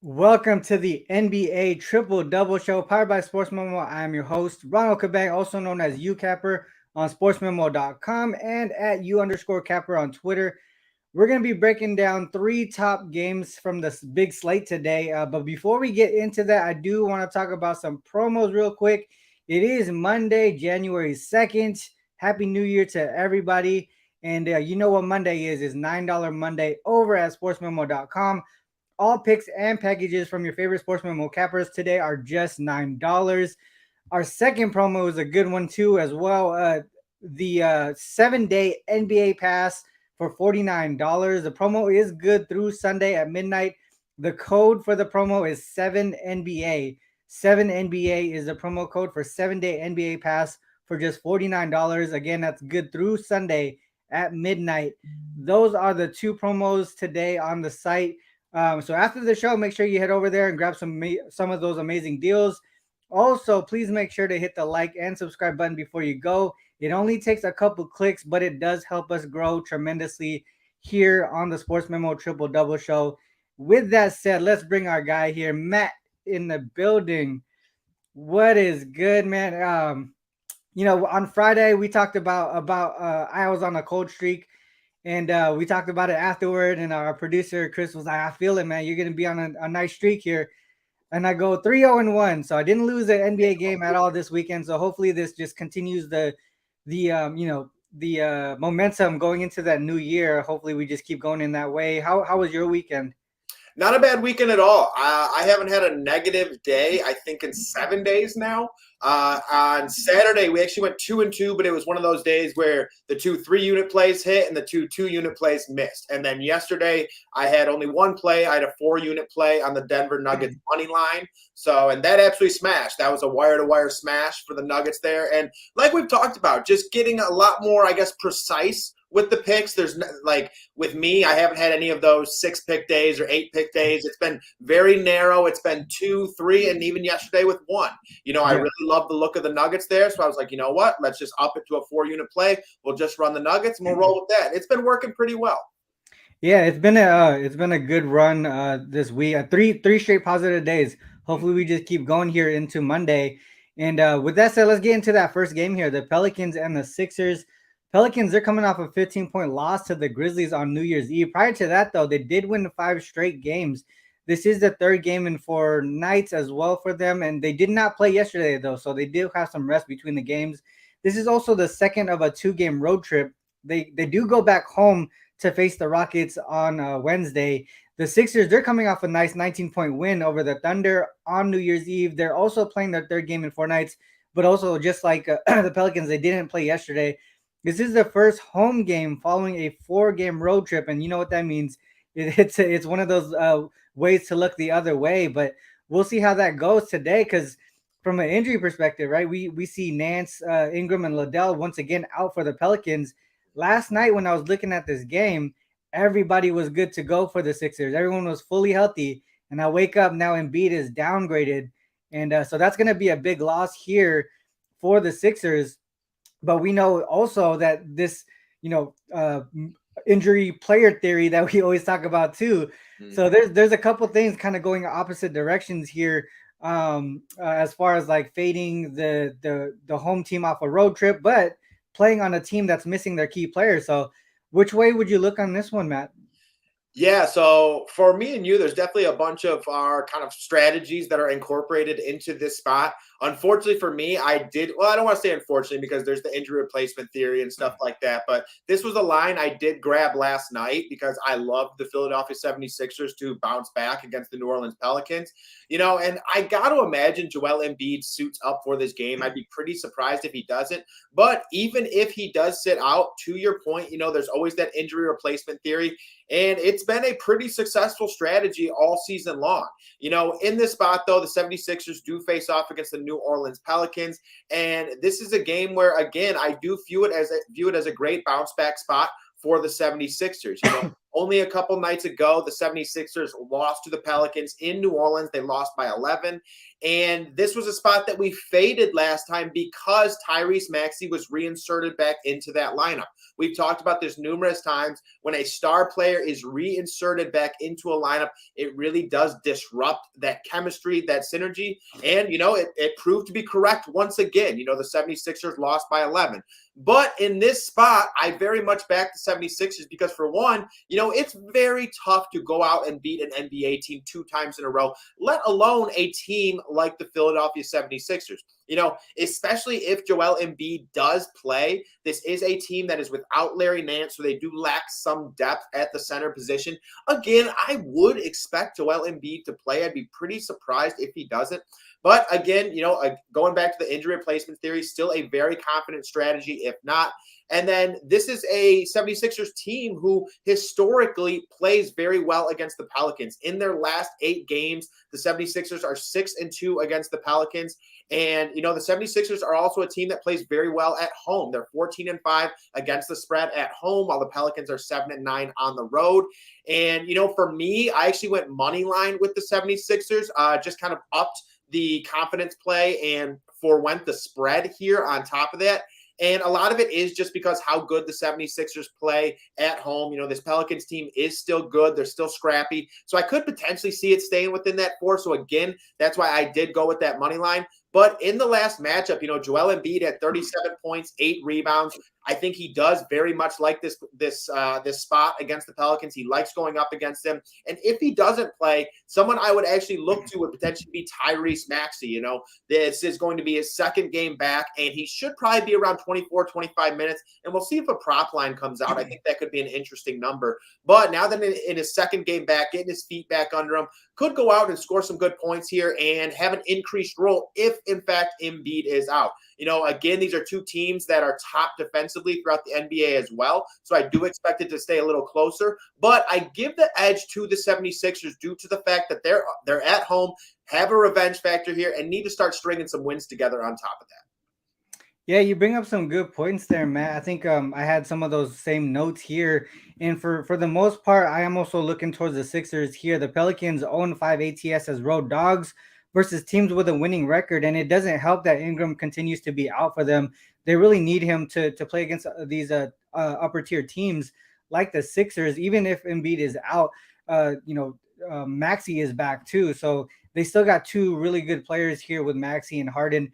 Welcome to the NBA Triple Double Show, powered by SportsMemo. I am your host, Ronald Cabang, also known as UCapper on SportsMemo.com and at U_Capper on Twitter. We're going to be breaking down three top games from the big slate today. But before we get into that, I do want to talk about some promos real quick. It is Monday, January 2nd. Happy New Year to everybody. And you know what Monday is $9 Monday over at SportsMemo.com. All picks and packages from your favorite Sports Memo cappers today are just $9. Our second promo is a good one too, as well. The 7-day NBA pass for $49. The promo is good through Sunday at midnight. The code for the promo is 7NBA. 7NBA is the promo code for 7-day NBA pass for just $49. Again, that's good through Sunday at midnight. Those are the two promos today on the site. So after the show, make sure you head over there and grab some of those amazing deals. Also, please make sure to hit the like and subscribe button before you go. It only takes a couple clicks, but it does help us grow tremendously here on the Sports Memo Triple Double Show. With that said, let's bring our guy here, Matt, in the building. What is good, man? On Friday we talked about I was on a cold streak, and we talked about it afterward. And our producer Chris was like, "I feel it, man. You're gonna be on a nice streak here." And I go 3-0-1, so I didn't lose an NBA game at all this weekend. So hopefully this just continues the momentum going into that new year. Hopefully we just keep going in that way. How was your weekend? Not a bad weekend at all. I haven't had a negative day, I think, in 7 days now. On Saturday, we actually went 2-2, but it was one of those days where the 2 3-unit plays hit and the 2 2-unit plays missed. And then yesterday, I had only one play. I had a 4-unit play on the Denver Nuggets money line. And that absolutely smashed. That was a wire-to-wire smash for the Nuggets there. And like we've talked about, just getting a lot more, I guess, precise with the picks. There's like with me, I haven't had any of those 6-pick days or 8-pick days. It's been very narrow. It's been 2, 3, and even yesterday with 1. I really love the look of the Nuggets there. So I was like, you know what? Let's just up it to a 4-unit play. We'll just run the Nuggets and we'll roll with that. It's been working pretty well. Yeah, it's been a good run this week. Three straight positive days. Hopefully we just keep going here into Monday. And with that said, let's get into that first game here. The Pelicans and the Sixers. Pelicans, they're coming off a 15-point loss to the Grizzlies on New Year's Eve. Prior to that, though, they did win 5 straight games. This is the third game in 4 nights as well for them. And they did not play yesterday, though, so they did have some rest between the games. This is also the second of a 2-game road trip. They do go back home to face the Rockets on Wednesday. The Sixers, they're coming off a nice 19-point win over the Thunder on New Year's Eve. They're also playing their third game in 4 nights, but also just like the Pelicans, they didn't play yesterday. This is the first home game following a 4-game road trip, and you know what that means. It's one of those ways to look the other way, but we'll see how that goes today because from an injury perspective, right, we see Nance, Ingram, and Liddell once again out for the Pelicans. Last night when I was looking at this game, everybody was good to go for the Sixers. Everyone was fully healthy, and I wake up now Embiid is downgraded, and so that's going to be a big loss here for the Sixers. But we know also that this, injury player theory that we always talk about too. Mm-hmm. So there's a couple things kind of going opposite directions here, as far as like fading the home team off a road trip, but playing on a team that's missing their key players. So which way would you look on this one, Matt? Yeah, so for me and you, there's definitely a bunch of our kind of strategies that are incorporated into this spot. Unfortunately for me, I don't want to say unfortunately because there's the injury replacement theory and stuff like that, but this was a line I did grab last night because I loved the Philadelphia 76ers to bounce back against the New Orleans Pelicans. And I got to imagine Joel Embiid suits up for this game. I'd be pretty surprised if he doesn't. But even if he does sit out, to your point, there's always that injury replacement theory. And it's been a pretty successful strategy all season long. In this spot, though, the 76ers do face off against the New Orleans Pelicans. And this is a game where, again, I do view it as a great bounce back spot for the 76ers. Only a couple nights ago, the 76ers lost to the Pelicans in New Orleans. They lost by 11. And this was a spot that we faded last time because Tyrese Maxey was reinserted back into that lineup. We've talked about this numerous times. When a star player is reinserted back into a lineup, it really does disrupt that chemistry, that synergy. And, it proved to be correct once again. The 76ers lost by 11. But in this spot, I very much back the 76ers because, for one, it's very tough to go out and beat an NBA team 2 times in a row, let alone a team like the Philadelphia 76ers. Especially if Joel Embiid does play, this is a team that is without Larry Nance, so they do lack some depth at the center position. Again, I would expect Joel Embiid to play. I'd be pretty surprised if he doesn't. But again, going back to the injury replacement theory, still a very confident strategy, if not. And then this is a 76ers team who historically plays very well against the Pelicans. In their last 8 games, the 76ers are 6-2 against the Pelicans. And, the 76ers are also a team that plays very well at home. They're 14-5 against the spread at home, while the Pelicans are 7-9 on the road. And, for me, I actually went money line with the 76ers, just kind of upped the confidence play and forewent the spread here on top of that. And a lot of it is just because how good the 76ers play at home. This Pelicans team is still good. They're still scrappy. So I could potentially see it staying within that 4. So again, that's why I did go with that money line. But in the last matchup, Joel Embiid had 37 points, 8 rebounds. I think he does very much like this spot against the Pelicans. He likes going up against them. And if he doesn't play, someone I would actually look to would potentially be Tyrese Maxey. This is going to be his second game back, and he should probably be around 24, 25 minutes. And we'll see if a prop line comes out. I think that could be an interesting number. But now that in his second game back, getting his feet back under him, could go out and score some good points here and have an increased role if, in fact, Embiid is out. Again, these are 2 teams that are top defensively throughout the NBA as well. So I do expect it to stay a little closer. But I give the edge to the 76ers due to the fact that they're at home, have a revenge factor here, and need to start stringing some wins together on top of that. Yeah, you bring up some good points there, Matt. I think I had some of those same notes here. And for the most part, I am also looking towards the Sixers here. The Pelicans own 5 ATS as road dogs versus teams with a winning record. And it doesn't help that Ingram continues to be out for them. They really need him to play against these upper tier teams like the Sixers. Even if Embiid is out, Maxey is back too. So they still got 2 really good players here with Maxey and Harden.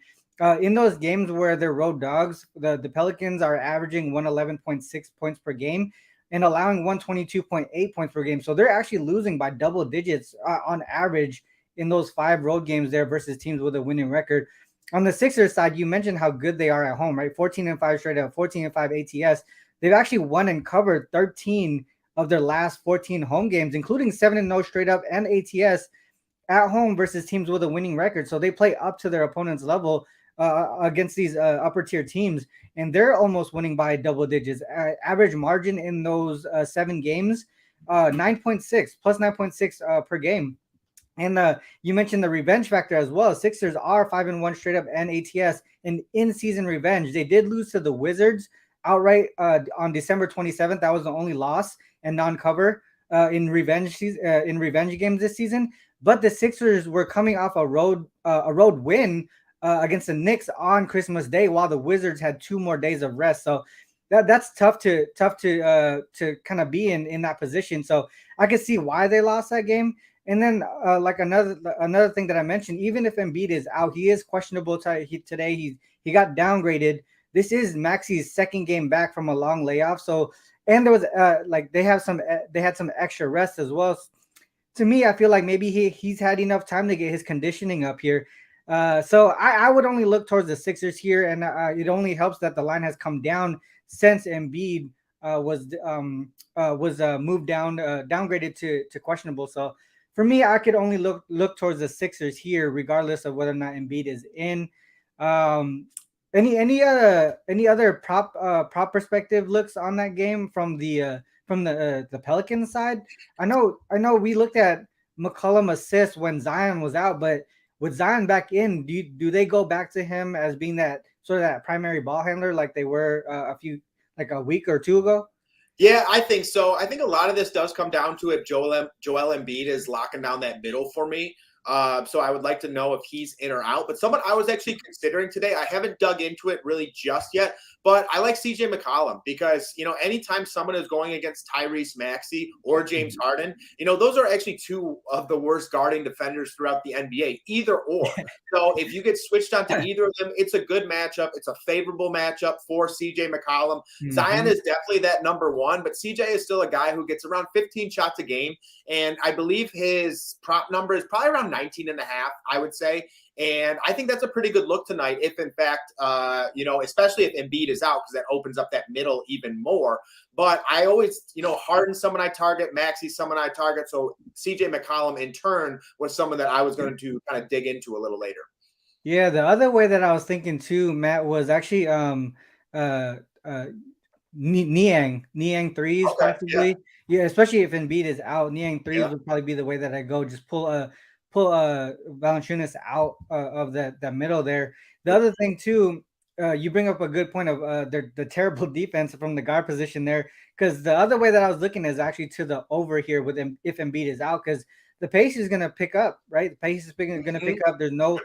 In those games where they're road dogs, the Pelicans are averaging 111.6 points per game and allowing 122.8 points per game. So they're actually losing by double digits on average in those 5 road games there versus teams with a winning record. On the Sixers side, you mentioned how good they are at home, right? 14-5 straight up, 14-5 ATS. They've actually won and covered 13 of their last 14 home games, including 7-0 straight up and ATS at home versus teams with a winning record. So they play up to their opponent's level against these upper tier teams, and they're almost winning by double digits. Average margin in those 7 games, 9.6 plus 9.6 per game. And you mentioned the revenge factor as well. Sixers are 5-1 straight up and ATS in in-season revenge. They did lose to the Wizards outright on December 27th. That was the only loss and non-cover in revenge games this season. But the Sixers were coming off a road win against the Knicks on Christmas Day, while the Wizards had 2 more days of rest. So that's tough to kind of be in that position. So I could see why they lost that game. And then like another thing that I mentioned, even if Embiid is out, he is questionable today. He got downgraded. This is Maxey's second game back from a long layoff. So, and there was they had some extra rest as well. To me, I feel like maybe he's had enough time to get his conditioning up here. So I would only look towards the Sixers here, and it only helps that the line has come down since Embiid was moved down, downgraded to questionable. So for me, I could only look towards the Sixers here, regardless of whether or not Embiid is in. Any other prop perspective looks on that game from the Pelicans side? I know we looked at McCollum assists when Zion was out, but with Zion back in, do they go back to him as being that sort of that primary ball handler like they were a week or 2 ago? Yeah, I think so. I think a lot of this does come down to if Joel Embiid is locking down that middle for me. So I would like to know if he's in or out. But someone I was actually considering today, I haven't dug into it really just yet, but I like CJ McCollum because, anytime someone is going against Tyrese Maxey or James Harden, those are actually two of the worst guarding defenders throughout the NBA, either or. So if you get switched onto either of them, it's a good matchup. It's a favorable matchup for CJ McCollum. Zion is definitely that number one, but CJ is still a guy who gets around 15 shots a game. And I believe his prop number is probably around 19 and a half, I would say. And I think that's a pretty good look tonight if, in fact, especially if Embiid is out, because that opens up that middle even more. But I always, Harden, someone I target, Maxey, someone I target. So CJ McCollum, in turn, was someone that I was going to kind of dig into a little later. Yeah, the other way that I was thinking too, Matt, was actually Niang threes Okay, possibly. Yeah, especially if Embiid is out, Niang threes would probably be the way that I go. Just pull Valanciunas out of that middle there. The other thing too, you bring up a good point of the terrible defense from the guard position there. Because the other way that I was looking is actually to the over here with him if Embiid is out, because the pace is going to pick up, right? The pace is going to pick up. There's no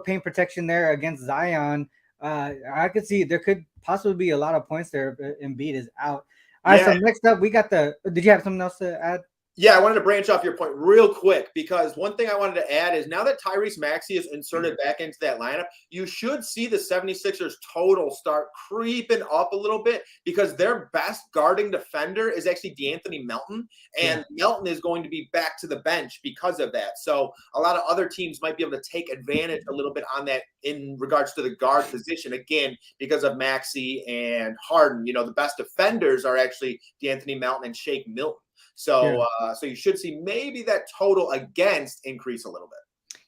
paint protection there against Zion. I could see there could possibly be a lot of points there if Embiid is out. All right, so next up, we got did you have something else to add? Yeah, I wanted to branch off your point real quick because one thing I wanted to add is now that Tyrese Maxey is inserted back into that lineup, you should see the 76ers total start creeping up a little bit because their best guarding defender is actually DeAnthony Melton, and Melton is going to be back to the bench because of that. So a lot of other teams might be able to take advantage a little bit on that in regards to the guard position, again, because of Maxey and Harden. The best defenders are actually DeAnthony Melton and Shake Milton. So so you should see maybe that total against increase a little bit.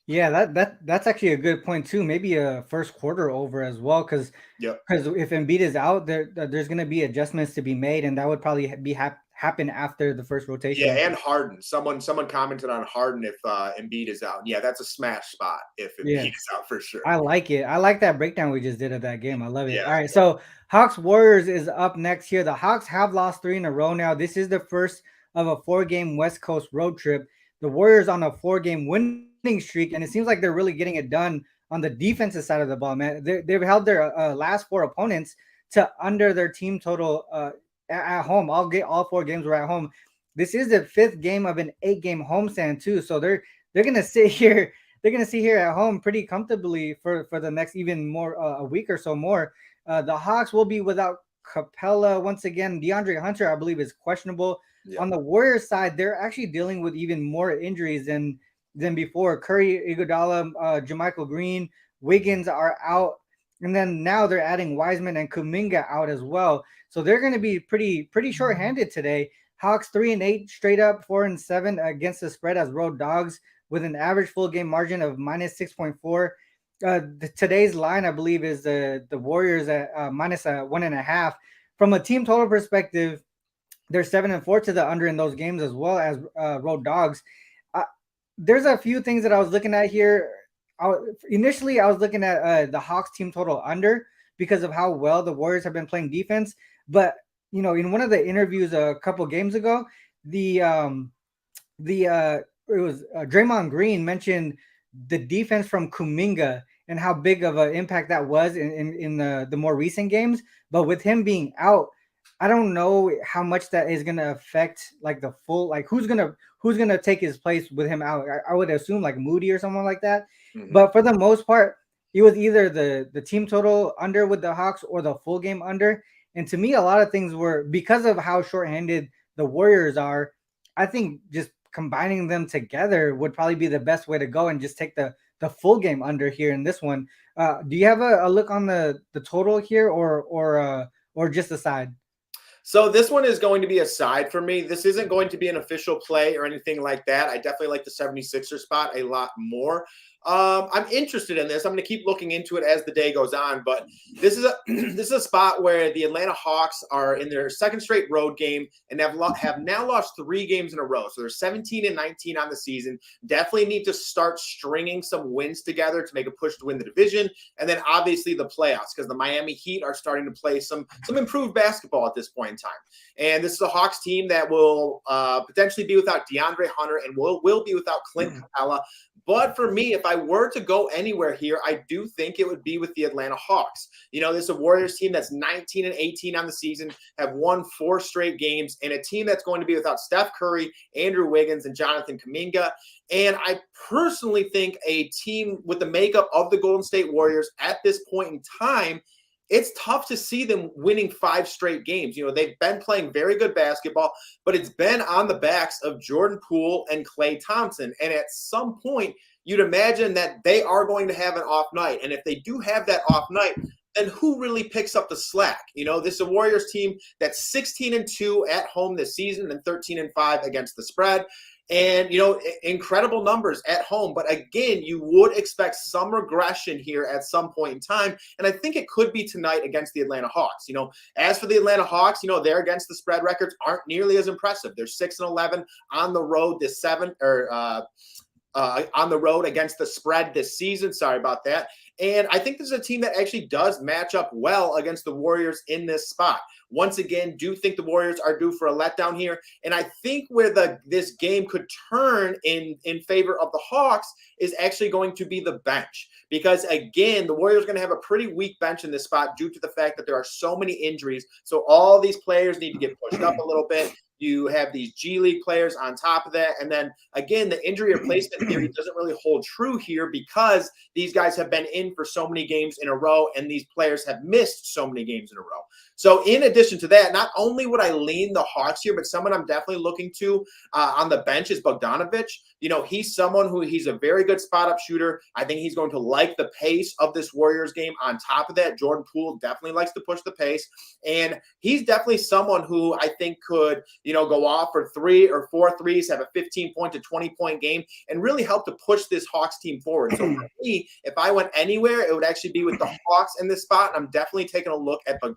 Yeah, that's actually a good point too. Maybe a first quarter over as well, because if Embiid is out, there's going to be adjustments to be made, and that would probably happen after the first rotation. Yeah, and Harden. Someone commented on Harden if Embiid is out. Yeah, that's a smash spot if Embiid is out for sure. I like it. I like that breakdown we just did of that game. I love it. Yeah. All right, so Hawks Warriors is up next here. The Hawks have lost 3 in a row now. This is the first of a 4-game West Coast road trip. The Warriors on a 4-game winning streak, and it seems like they're really getting it done on the defensive side of the ball, man. They've held their last 4 opponents to under their team total at home. All 4 games were at home. This is the 5th game of an 8-game homestand too, so they're gonna sit here. They're gonna sit here at home pretty comfortably for the next even more a week or so more. The Hawks will be without Capella once again. DeAndre Hunter, I believe, is questionable. Yeah. On the Warriors side, they're actually dealing with even more injuries than before. Curry, Iguodala, JaMychal Green, Wiggins are out, and then now they're adding Wiseman and Kuminga out as well. So they're going to be pretty short-handed today. Hawks 3-8 straight up, 4-7 against the spread as road dogs with an average full game margin of minus 6.4. Today's line, I believe, is the Warriors at minus 1.5. From a team total perspective, they're 7-4 to the under in those games as well as road dogs. There's a few things that I was looking at here. Initially, I was looking at the Hawks team total under because of how well the Warriors have been playing defense. But in one of the interviews a couple games ago, it was Draymond Green mentioned the defense from Kuminga and how big of an impact that was in the more recent games. But with him being out, I don't know how much that is going to affect like the full, like who's going to take his place with him out. I would assume like Moody or someone like that. Mm-hmm. But for the most part, it was either the team total under with the Hawks or the full game under. And to me, a lot of things were because of how shorthanded the Warriors are. I think just combining them together would probably be the best way to go and just take the full game under here in this one. Do you have a look on the total here or just the side? So this one is going to be a side for me. This isn't going to be an official play or anything like that. I definitely like the 76er spot a lot more. I'm interested in this. I'm going to keep looking into it as the day goes on, but this is a this is a spot where the Atlanta Hawks are in their second straight road game and have now lost 3 games in a row. So they're 17-19 on the season. Definitely need to start stringing some wins together to make a push to win the division, and then obviously the playoffs, because the Miami Heat are starting to play some improved basketball at this point in time. And this is a Hawks team that will potentially be without DeAndre Hunter and will be without Clint Capella. But for me, if I were to go anywhere here, I do think it would be with the Atlanta Hawks. You know, this is a Warriors team that's 19-18 on the season, have won 4 straight games, and a team that's going to be without Steph Curry, Andrew Wiggins, and Jonathan Kuminga. And I personally think a team with the makeup of the Golden State Warriors at this point in time, it's tough to see them winning 5 straight games. You know, they've been playing very good basketball, but it's been on the backs of Jordan Poole and Klay Thompson. And at some point, you'd imagine that they are going to have an off night. And if they do have that off night, then who really picks up the slack? You know, this is a Warriors team that's 16-2 at home this season and 13-5 against the spread. And, you know, incredible numbers at home. But again, you would expect some regression here at some point in time. And I think it could be tonight against the Atlanta Hawks. You know, as for the Atlanta Hawks, you know, their against the spread records aren't nearly as impressive. They're 6-11 on the road this on the road against the spread this season. Sorry about that. And I think this is a team that actually does match up well against the Warriors in this spot. Once again, do think the Warriors are due for a letdown here. And I think where this game could turn in favor of the Hawks is actually going to be the bench. Because, again, the Warriors are going to have a pretty weak bench in this spot due to the fact that there are so many injuries. So all these players need to get pushed up a little bit. You have these G League players on top of that. And then, again, the injury replacement theory doesn't really hold true here because these guys have been in for so many games in a row and these players have missed so many games in a row. So in addition to that, not only would I lean the Hawks here, but someone I'm definitely looking to on the bench is Bogdanovic. You know, he's someone he's a very good spot-up shooter. I think he's going to like the pace of this Warriors game. On top of that, Jordan Poole definitely likes to push the pace. And he's definitely someone who I think could, you know, go off for 3 or 4 threes, have a 15-point to 20-point game, and really help to push this Hawks team forward. So for me, if I went anywhere, it would actually be with the Hawks in this spot. And I'm definitely taking a look at Bogdanovic.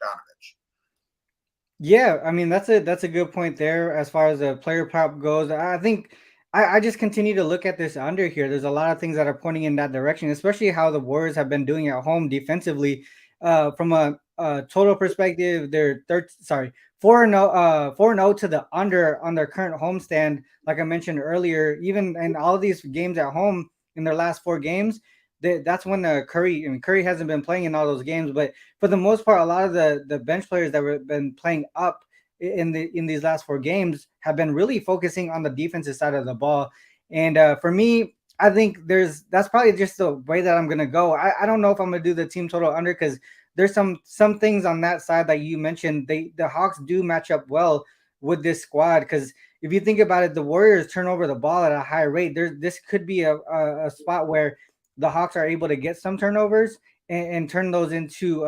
Yeah, I mean that's a good point there as far as the player prop goes. I think I just continue to look at this under here. There's a lot of things that are pointing in that direction, especially how the Warriors have been doing at home defensively. From a total perspective, they're 4-0 to the under on their current homestand. Like I mentioned earlier, even in all of these games at home in their last 4 games, that's when Curry hasn't been playing in all those games. But for the most part, a lot of the bench players that have been playing up in these last 4 games have been really focusing on the defensive side of the ball. And for me, I think that's probably just the way that I'm going to go. I don't know if I'm going to do the team total under because there's some things on that side that you mentioned. The Hawks do match up well with this squad because if you think about it, the Warriors turn over the ball at a high rate. This could be a spot where the Hawks are able to get some turnovers and turn those into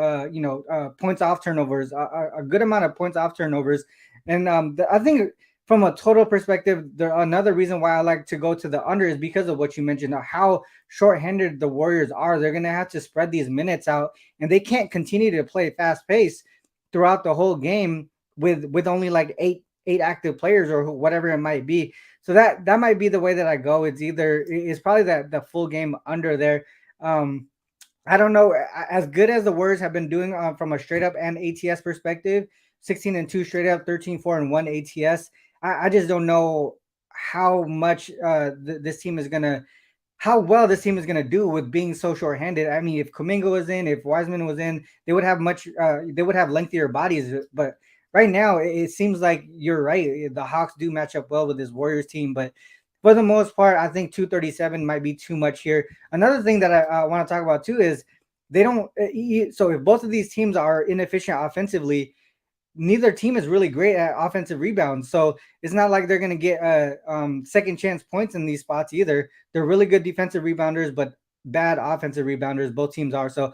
points off turnovers, a good amount of points off turnovers. And I think from a total perspective, another reason why I like to go to the under is because of what you mentioned, how shorthanded the Warriors are. They're going to have to spread these minutes out, and they can't continue to play fast pace throughout the whole game with only like eight active players or whatever it might be. So that might be the way that I go. It's probably the full game under there. I don't know. As good as the Warriors have been doing from a straight up and ATS perspective, 16-2 straight up, 13-4-1 ATS. I just don't know how much this team is gonna, how well this team is gonna do with being so short-handed. I mean, if Kuminga was in, if Wiseman was in, they would have lengthier bodies. But right now, it seems like you're right. The Hawks do match up well with this Warriors team, but for the most part, I think 237 might be too much here. Another thing that I want to talk about too is they don't. So if both of these teams are inefficient offensively, neither team is really great at offensive rebounds. So it's not like they're going to get second chance points in these spots either. They're really good defensive rebounders, but bad offensive rebounders. Both teams are. So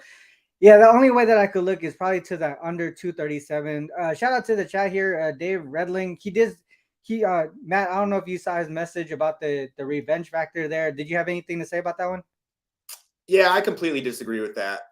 yeah, the only way that I could look is probably to the under 237. Shout out to the chat here, Dave Redling. Matt, I don't know if you saw his message about the revenge factor there. Did you have anything to say about that one? Yeah, I completely disagree with that.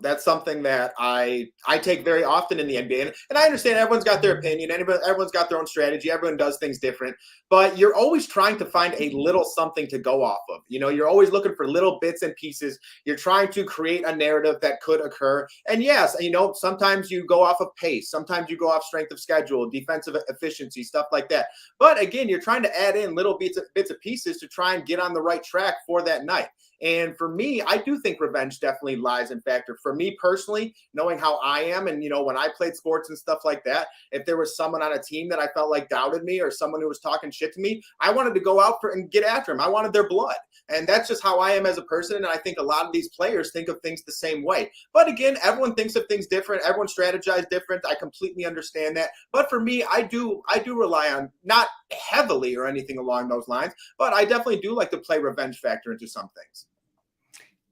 That's something that I take very often in the NBA, and I understand everyone's got their opinion, everyone's got their own strategy, everyone does things different, but you're always trying to find a little something to go off of. You're always looking for little bits and pieces. You're trying to create a narrative that could occur, and yes, sometimes you go off of pace, sometimes you go off strength of schedule, defensive efficiency, stuff like that. But again, you're trying to add in little bits of pieces to try and get on the right track for that night. And for me, I do think revenge definitely lies in factor. For me personally, knowing how I am, and when I played sports and stuff like that, if there was someone on a team that I felt like doubted me or someone who was talking shit to me, I wanted to go out and get after him. I wanted their blood. And that's just how I am as a person. And I think a lot of these players think of things the same way. But again, everyone thinks of things different. Everyone strategizes different. I completely understand that. But for me, I do rely on, not heavily or anything along those lines, but I definitely do like to play revenge factor into some things.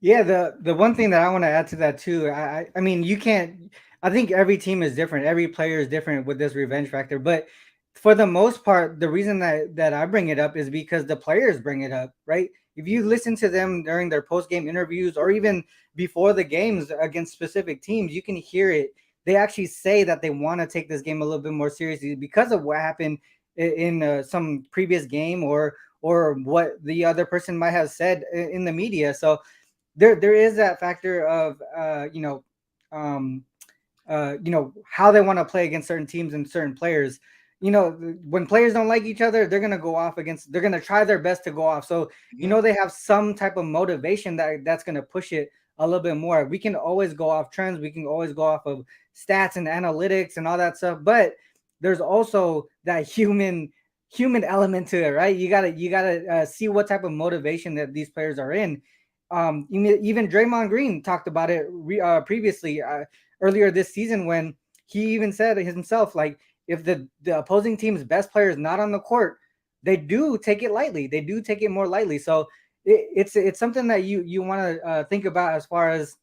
Yeah, the one thing that I want to add to that too, I mean, you can't. I think every team is different. Every player is different with this revenge factor. But for the most part, the reason that I bring it up is because the players bring it up, right? If you listen to them during their post game interviews or even before the games against specific teams, you can hear it. They actually say that they want to take this game a little bit more seriously because of what happened in some previous game or what the other person might have said in the media. So there is that factor of how they want to play against certain teams and certain players. When players don't like each other, they're going to try their best to go off. So they have some type of motivation that's going to push it a little bit more. We can always go off trends, we can always go off of stats and analytics and all that stuff, but there's also that human element to it, right? You gotta see what type of motivation that these players are in. Even Draymond Green talked about it previously, earlier this season, when he even said it himself, like, if the opposing team's best player is not on the court, they do take it lightly. They do take it more lightly. So it's something that you want to think about as far as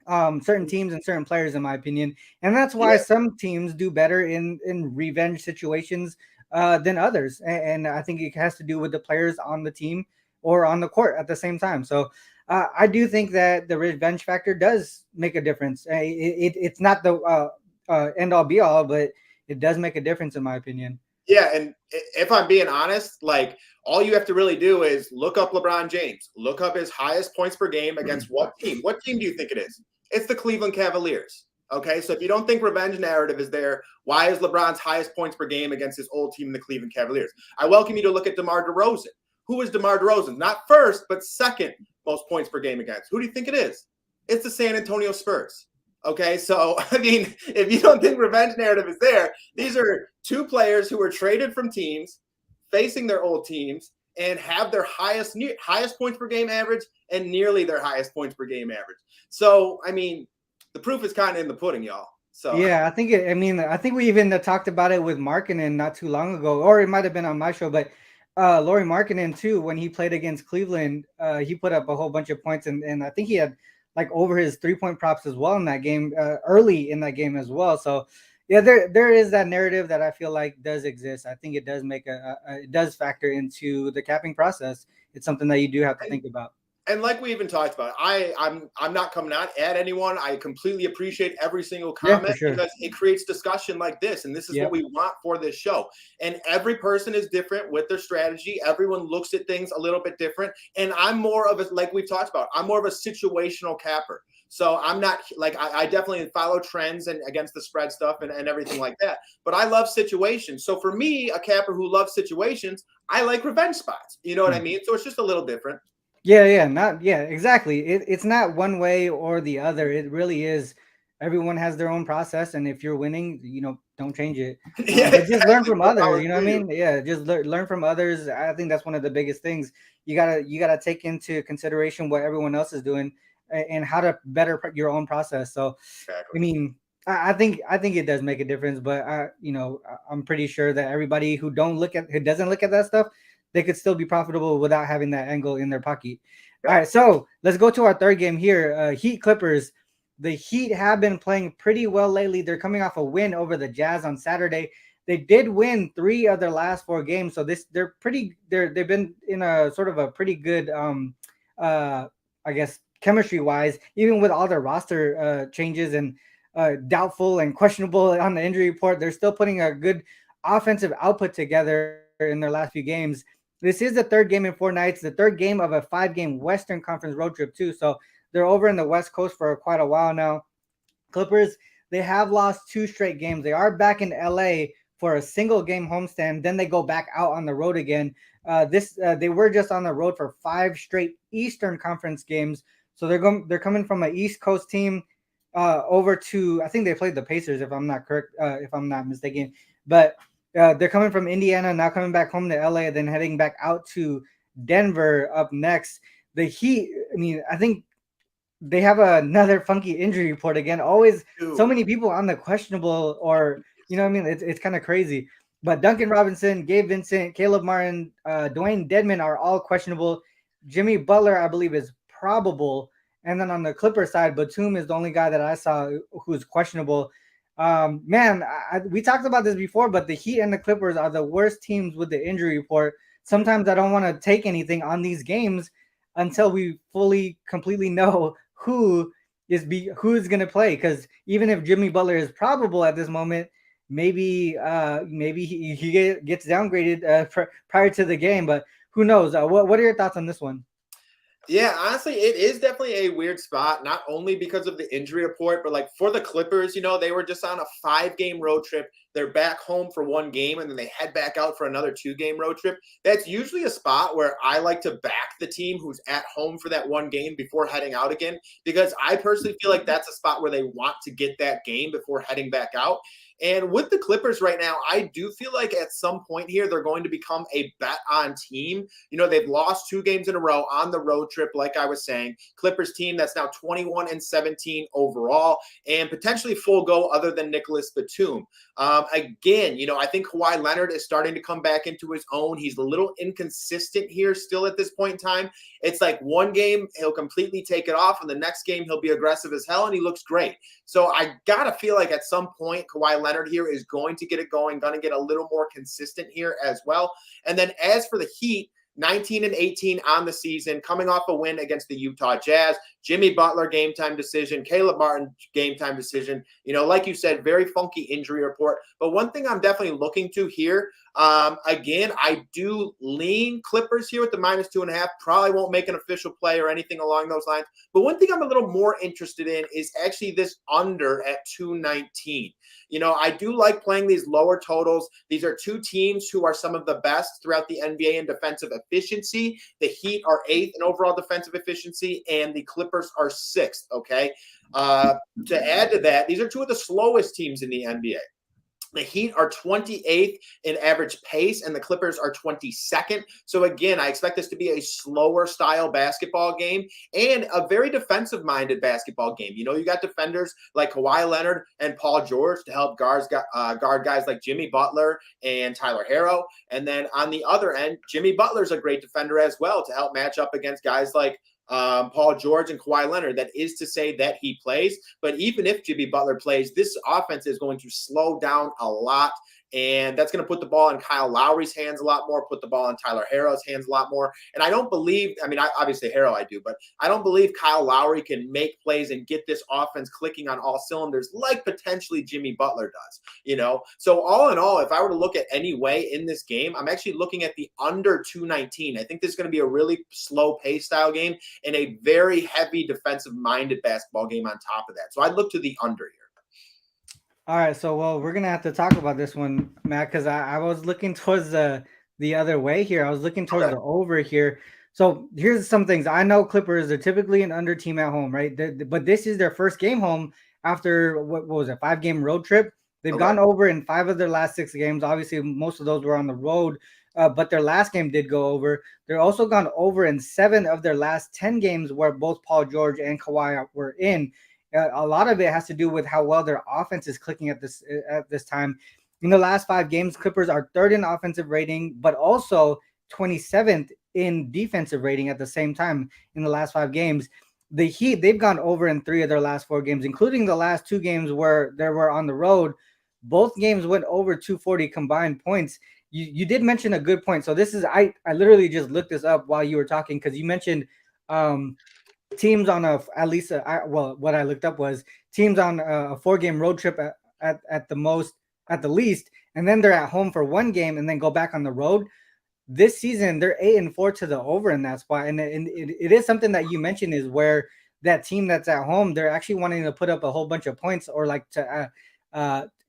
certain teams and certain players, in my opinion. And that's why some teams do better in revenge situations than others. And I think it has to do with the players on the team or on the court at the same time. So I do think that the revenge factor does make a difference. It's not the end all be all, but it does make a difference, in my opinion. Yeah, and if I'm being honest, like, all you have to really do is look up LeBron James, look up his highest points per game against what team? What team do you think it is? It's the Cleveland Cavaliers. Okay, so if you don't think revenge narrative is there, why is LeBron's highest points per game against his old team, the Cleveland Cavaliers? I welcome you to look at DeMar DeRozan. Who is DeMar DeRozan? Not first, but second most points per game against. Who do you think it is? It's the San Antonio Spurs. Okay, so I mean, if you don't think revenge narrative is there, these are two players who were traded from teams, facing their old teams, and have their highest points per game average and nearly their highest points per game average. So, I mean, the proof is kind of in the pudding, y'all. So yeah, I think we even talked about it with Markkanen not too long ago, or it might have been on my show, but Lauri Markkanen too, when he played against Cleveland, he put up a whole bunch of points, and I think he had like over his 3-point props as well in that game, early in that game as well. So yeah, there is that narrative that I feel like does exist. I think it does make it does factor into the capping process. It's something that you do have to think about. And like we even talked about, I'm not coming out at anyone. I completely appreciate every single comment, sure. because it creates discussion like this, and this is what we want for this show. And every person is different with their strategy. Everyone looks at things a little bit different. And I'm more of a, like we've talked about, I'm more of a situational capper. So I'm not like, I definitely follow trends and against the spread stuff and everything like that. But I love situations. So for me, a capper who loves situations, I like revenge spots. You know what I mean? So it's just a little different. Exactly. It's not one way or the other. It really is. Everyone has their own process, and if you're winning, don't change it. But just learn from others. You know what I mean? Yeah, just learn from others. I think that's one of the biggest things. You gotta take into consideration what everyone else is doing and how to better your own process. So, exactly. I mean, I think it does make a difference, but I'm pretty sure that everybody who doesn't look at that stuff, they could still be profitable without having that angle in their pocket. Yeah. All right, so let's go to our third game here. Heat Clippers. The Heat have been playing pretty well lately. They're coming off a win over the Jazz on Saturday. They did win 3 of their last 4 games, so they've been in a sort of a pretty good I guess chemistry wise, even with all their roster changes and doubtful and questionable on the injury report, they're still putting a good offensive output together in their last few games. This is the third game in 4 nights, the third game of a 5-game Western Conference road trip too. So they're over in the West Coast for quite a while now. Clippers, they have lost 2 straight games. They are back in LA for a single game homestand. Then they go back out on the road again. They were just on the road for 5 straight Eastern Conference games. So they're coming from an East Coast team over to, I think they played the Pacers if I'm not correct, if I'm not mistaken. But they're coming from Indiana, now coming back home to LA, then heading back out to Denver up next. The Heat, I mean, I think they have another funky injury report again. Always so many people on the questionable, or you know what I mean? It's kind of crazy. But Duncan Robinson, Gabe Vincent, Caleb Martin, Dwayne Dedman are all questionable. Jimmy Butler, I believe, is probable. And then on the Clipper side, Batum is the only guy that I saw who's questionable. Man, we talked about this before, but the Heat and the Clippers are the worst teams with the injury report. Sometimes I don't want to take anything on these games until we fully, completely know who's going to play. Because even if Jimmy Butler is probable at this moment, maybe he gets downgraded prior to the game. But who knows? What are your thoughts on this one? Yeah, honestly, it is definitely a weird spot, not only because of the injury report, but like for the Clippers, they were just on a 5-game road trip. They're back home for 1 game, and then they head back out for another 2-game road trip. That's usually a spot where I like to back the team who's at home for that 1 game before heading out again, because I personally feel like that's a spot where they want to get that game before heading back out. And with the Clippers right now, I do feel like at some point here, they're going to become a bet on team. They've lost 2 games in a row on the road trip, like I was saying. Clippers team that's now 21-17 overall, and potentially full go other than Nicholas Batum. Again, I think Kawhi Leonard is starting to come back into his own. He's a little inconsistent here still at this point in time. It's like 1 game, he'll completely take it off, and the next game, he'll be aggressive as hell, and he looks great. So I got to feel like at some point, Kawhi Leonard here is going to get it going, going to get a little more consistent here as well. And then as for the Heat, 19-18 on the season, coming off a win against the Utah Jazz. Jimmy Butler, game time decision. Caleb Martin, game time decision. Like you said, very funky injury report. But one thing I'm definitely looking to here, again, I do lean Clippers here with the -2.5. Probably won't make an official play or anything along those lines. But one thing I'm a little more interested in is actually this under at 219. I do like playing these lower totals. These are 2 teams who are some of the best throughout the NBA in defensive efficiency. The Heat are 8th in overall defensive efficiency, and the Clippers are 6th, okay? To add to that, these are 2 of the slowest teams in the NBA. The Heat are 28th in average pace, and the Clippers are 22nd. So, again, I expect this to be a slower style basketball game and a very defensive-minded basketball game. You got defenders like Kawhi Leonard and Paul George to help guard guys like Jimmy Butler and Tyler Herro. And then on the other end, Jimmy Butler's a great defender as well to help match up against guys like Paul George and Kawhi Leonard. That is to say that he plays. But even if Jimmy Butler plays, this offense is going to slow down a lot. And that's going to put the ball in Kyle Lowry's hands a lot more, put the ball in Tyler Herro's hands a lot more. And I don't believe, obviously Herro I do, but I don't believe Kyle Lowry can make plays and get this offense clicking on all cylinders like potentially Jimmy Butler does, So all in all, if I were to look at any way in this game, I'm actually looking at the under 219. I think this is going to be a really slow pace style game and a very heavy defensive-minded basketball game on top of that. So I'd look to the under here. All right, so we're gonna have to talk about this one, Matt, because I was looking towards the other way here. I was looking towards the over here. So here's some things. I know Clippers are typically an under team at home, right? But this is their first game home after what was it, 5-game road trip. They've gone over in 5 of their last 6 games. Obviously, most of those were on the road, but their last game did go over. They're also gone over in 7 of their last 10 games where both Paul George and Kawhi were in. A lot of it has to do with how well their offense is clicking at this time. In the last 5 games, Clippers are 3rd in offensive rating, but also 27th in defensive rating at the same time in the last 5 games. The Heat, they've gone over in 3 of their last 4 games, including the last 2 games where they were on the road. Both games went over 240 combined points. You did mention a good point. So this is, I literally just looked this up while you were talking, because you mentioned teams on at least what I looked up was teams on a 4-game road trip at the least, and then they're at home for one game and then go back on the road. This season they're 8-4 to the over in that spot, and it is something that you mentioned is where that team that's at home, they're actually wanting to put up a whole bunch of points or like to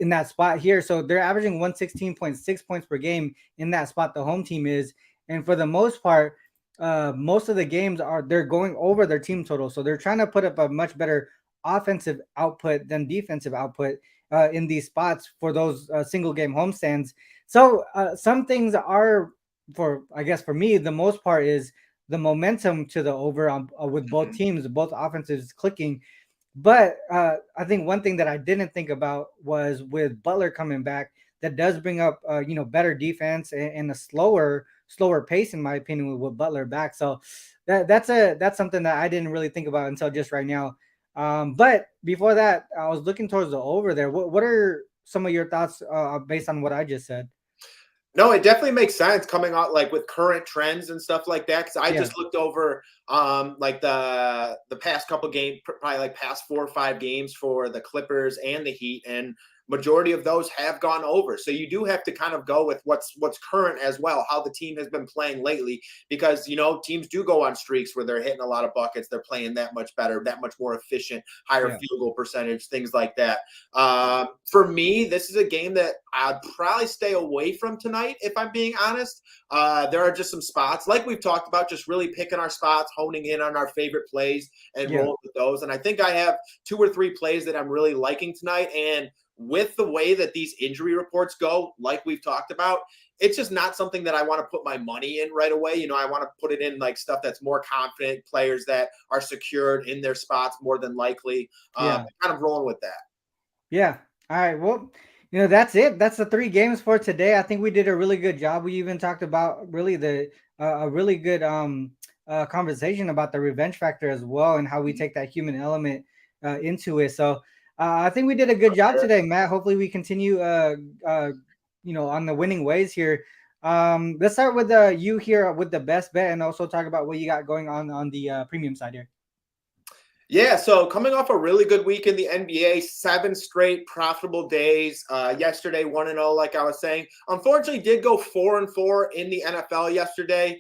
in that spot here. So they're averaging 116.6 points per game in that spot. The home team is, and for the most part, most of the games they're going over their team total. So they're trying to put up a much better offensive output than defensive output in these spots for those single game homestands. So some things are I guess for me, the most part is the momentum to the over with both teams, both offenses clicking. But I think one thing that I didn't think about was with Butler coming back, that does bring up better defense and a slower pace in my opinion with Butler back. So that's something that I didn't really think about until just right now. But before that, I was looking towards the over there. What are some of your thoughts based on what I just said? No, it definitely makes sense coming out like with current trends and stuff like that. Because I just looked over like the past couple games, probably like past 4 or 5 games for the Clippers and the Heat, and majority of those have gone over. So you do have to kind of go with what's current as well, how the team has been playing lately, because teams do go on streaks where they're hitting a lot of buckets, they're playing that much better, that much more efficient, higher field goal percentage, things like that. For me, this is a game that I'd probably stay away from tonight, if I'm being honest. There are just some spots like we've talked about, just really picking our spots, honing in on our favorite plays and rolling with those. And I think I have 2 or 3 plays that I'm really liking tonight. And with the way that these injury reports go, like we've talked about, it's just not something that I want to put my money in right away. I want to put it in like stuff that's more confident, players that are secured in their spots more than likely. Kind of rolling with that. Yeah. All right. Well, that's it. That's the 3 games for today. I think we did a really good job. We even talked about really a really good conversation about the revenge factor as well, and how we take that human element into it. So I think we did a good job today, Matt. Hopefully we continue on the winning ways here. Let's start with you here with the best bet, and also talk about what you got going on the premium side here. Yeah, so coming off a really good week in the NBA, 7 straight profitable days. Yesterday, 1-0, like I was saying. Unfortunately, did go 4-4 in the NFL yesterday.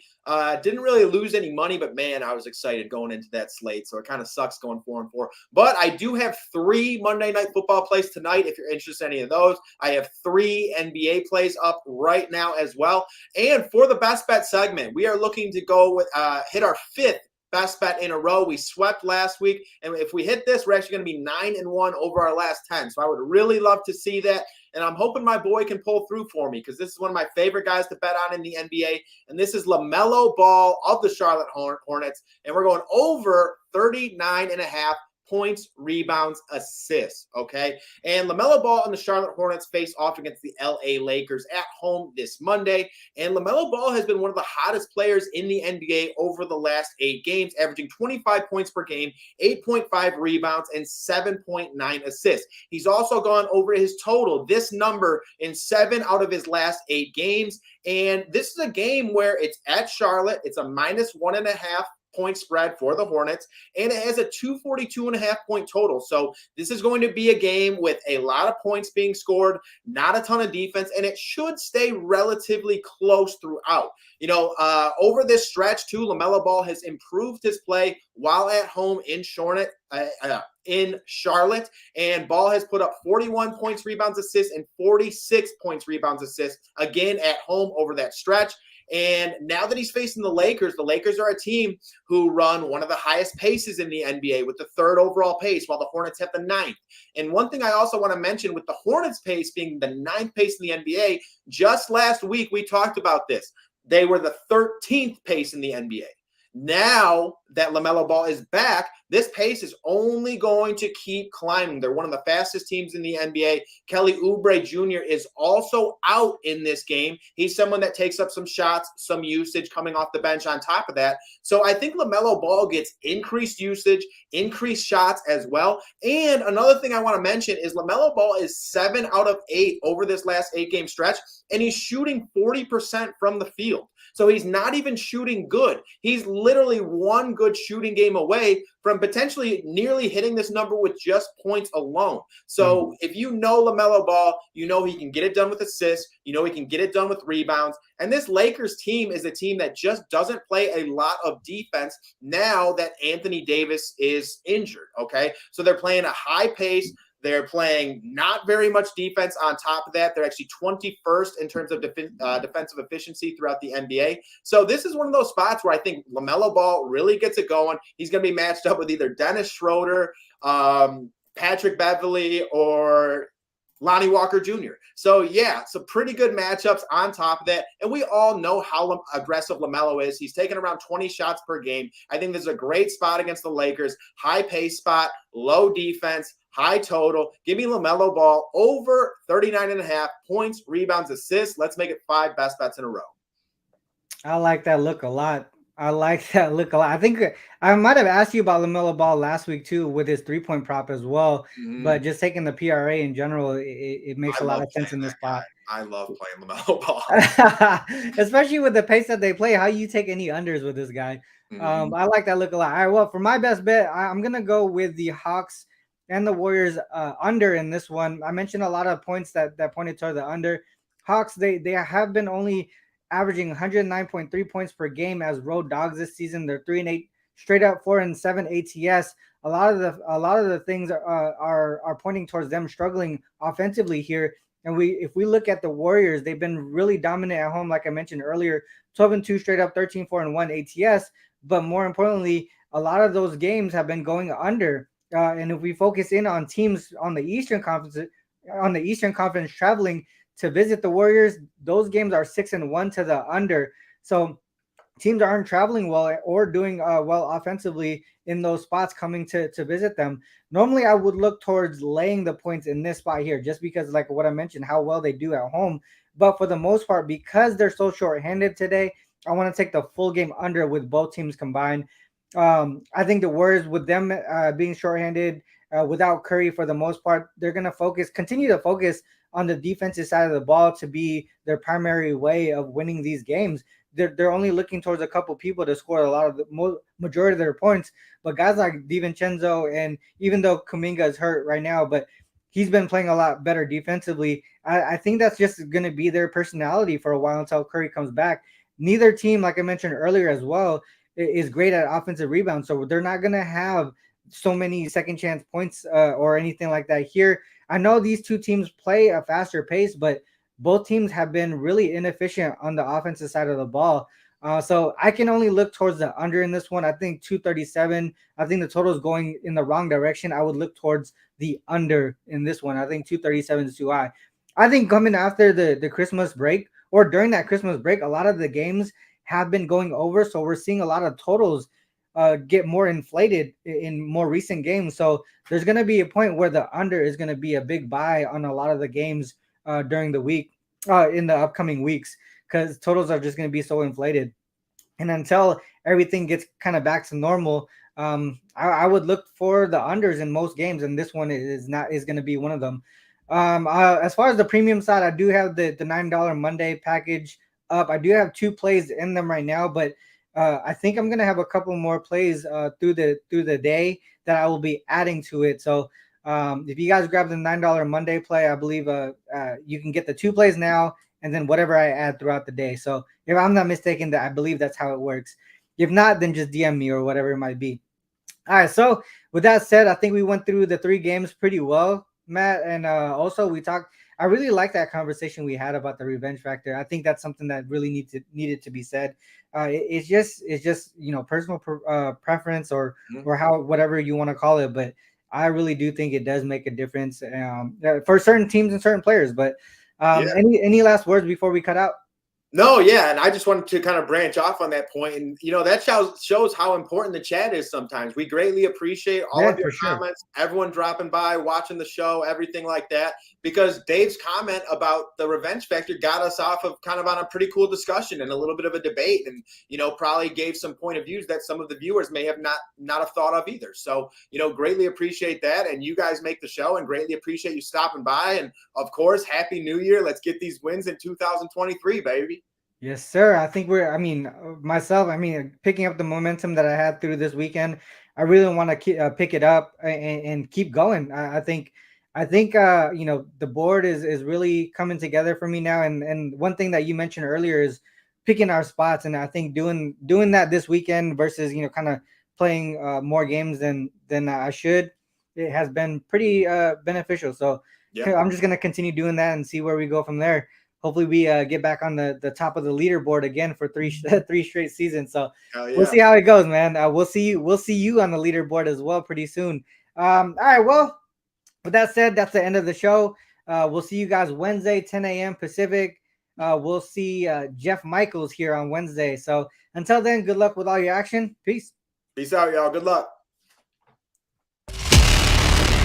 Didn't really lose any money, but man, I was excited going into that slate. So it kind of sucks going 4-4. But I do have 3 Monday Night Football plays tonight. If you're interested in any of those, I have 3 NBA plays up right now as well. And for the best bet segment, we are looking to go with hit our 5th best bet in a row. We swept last week, and if we hit this, we're actually going to be 9-1 over our last 10. So I would really love to see that, and I'm hoping my boy can pull through for me, because this is one of my favorite guys to bet on in the NBA, and this is LaMelo Ball of the Charlotte Hornets, and we're going over 39.5 points, rebounds, assists, okay? And LaMelo Ball and the Charlotte Hornets face off against the LA Lakers at home this Monday. And LaMelo Ball has been one of the hottest players in the NBA over the last 8 games, averaging 25 points per game, 8.5 rebounds, and 7.9 assists. He's also gone over his total, this number, in 7 out of his last 8 games. And this is a game where it's at Charlotte. It's a -1.5 point spread for the Hornets, and it has a 242.5 point total. So this is going to be a game with a lot of points being scored, not a ton of defense, and it should stay relatively close throughout. Over this stretch too, LaMelo Ball has improved his play while at home in Charlotte, and Ball has put up 41 points, rebounds, assists, and 46 points, rebounds, assists, again at home over that stretch. And now that he's facing the Lakers are a team who run one of the highest paces in the NBA with the 3rd overall pace, while the Hornets have the 9th. And one thing I also want to mention, with the Hornets pace being the 9th pace in the NBA, just last week we talked about this. They were the 13th pace in the NBA. Now that LaMelo Ball is back, this pace is only going to keep climbing. They're one of the fastest teams in the NBA. Kelly Oubre Jr. is also out in this game. He's someone that takes up some shots, some usage coming off the bench on top of that. So I think LaMelo Ball gets increased usage, increased shots as well. And another thing I want to mention is LaMelo Ball is 7 out of 8 over this last 8-game stretch, and he's shooting 40% from the field. So he's not even shooting good. He's literally one good shooting game away from potentially nearly hitting this number with just points alone. So if you know LaMelo Ball, you know he can get it done with assists. You know he can get it done with rebounds. And this Lakers team is a team that just doesn't play a lot of defense now that Anthony Davis is injured, okay? So they're playing a high pace. They're playing not very much defense on top of that. They're actually 21st in terms of defensive efficiency throughout the NBA. So this is one of those spots where I think LaMelo Ball really gets it going. He's going to be matched up with either Dennis Schroeder, Patrick Beverley, or Lonnie Walker Jr. So, yeah, some pretty good matchups on top of that. And we all know how aggressive LaMelo is. He's taking around 20 shots per game. I think this is a great spot against the Lakers. High pace spot, low defense, high total. Give me LaMelo Ball over 39.5 points, rebounds, assists. Let's make it 5 best bets in a row. I like that look a lot. I think I might have asked you about LaMelo Ball last week too with his 3-point prop as well. But just taking the PRA in general, it makes a lot of sense in this spot. I love playing LaMelo Ball. Especially with the pace that they play. How you take any unders with this guy? I like that look a lot. All right, well, for my best bet, I'm going to go with the Hawks and the Warriors under in this one. I mentioned a lot of points that pointed toward the under. Hawks, they have been only averaging 109.3 points per game as road dogs this season. They're 3-8 straight up, 4-7 ATS. A lot of the things are pointing towards them struggling offensively here. And if we look at the Warriors, they've been really dominant at home, like I mentioned earlier, 12-2 straight up, 13-4-1 ATS. But more importantly, a lot of those games have been going under. And if we focus in on teams on the Eastern Conference traveling to visit the Warriors, those games are 6-1 to the under. So teams aren't traveling well or doing well offensively in those spots coming to visit them. Normally, I would look towards laying the points in this spot here, just because, like what I mentioned, how well they do at home. But for the most part, because they're so short-handed today, I want to take the full game under with both teams combined. I think the Warriors, with them being short-handed, without Curry for the most part, they're going to continue to focus on the defensive side of the ball to be their primary way of winning these games. They're only looking towards a couple people to score a lot of the majority of their points. But guys like DiVincenzo, and even though Kuminga is hurt right now, but he's been playing a lot better defensively. I think that's just going to be their personality for a while until Curry comes back. Neither team, like I mentioned earlier as well, is great at offensive rebounds. So they're not going to have so many second chance points or anything like that here. I know these two teams play a faster pace, but both teams have been really inefficient on the offensive side of the ball. So I can only look towards the under in this one. I think 237. I think the total is going in the wrong direction. I would look towards the under in this one. I think 237 is too high. I think coming after the Christmas break or during that Christmas break, a lot of the games have been going over. So we're seeing a lot of totals get more inflated in more recent games. So there's going to be a point where the under is going to be a big buy on a lot of the games during the week, in the upcoming weeks, because totals are just going to be so inflated. And until everything gets kind of back to normal, I would look for the unders in most games, and this one is going to be one of them. As far as the premium side, I do have the $9 Monday package up. I do have 2 plays in them right now, but I think I'm gonna have a couple more plays through the day that I will be adding to it. So if you guys grab the $9 Monday play, I believe you can get the 2 plays now, and then whatever I add throughout the day. So if I'm not mistaken, that I believe that's how it works. If not, then just DM me or whatever it might be. All right. So with that said, I think we went through the 3 games pretty well, Matt, and also we talked. I really like that conversation we had about the revenge factor. I think that's something that really needed to be said. It's just personal preference or how whatever you want to call it, but I really do think it does make a difference for certain teams and certain players. But any last words before we cut out? No, yeah, and I just wanted to kind of branch off on that point, and that shows how important the chat is sometimes. We greatly appreciate all of your comments, everyone dropping by, watching the show, everything like that, because Dave's comment about the revenge factor got us off of kind of on a pretty cool discussion and a little bit of a debate, and probably gave some point of views that some of the viewers may have not have thought of either. So greatly appreciate that, and you guys make the show, and greatly appreciate you stopping by, and of course, Happy New Year. Let's get these wins in 2023, baby. Yes, sir. I think myself, picking up the momentum that I had through this weekend, I really want to pick it up and keep going. I think the board is really coming together for me now. And one thing that you mentioned earlier is picking our spots. And I think doing that this weekend versus, kind of playing more games than I should, it has been pretty beneficial. So Yeah. I'm just going to continue doing that and see where we go from there. Hopefully we get back on the top of the leaderboard again for three straight seasons. So Hell we'll yeah. see how it goes, man. We'll see you on the leaderboard as well pretty soon. All right, well, with that said, that's the end of the show. We'll see you guys Wednesday, 10 a.m. Pacific. We'll see Jeff Michaels here on Wednesday. So until then, good luck with all your action. Peace. Peace out, y'all. Good luck.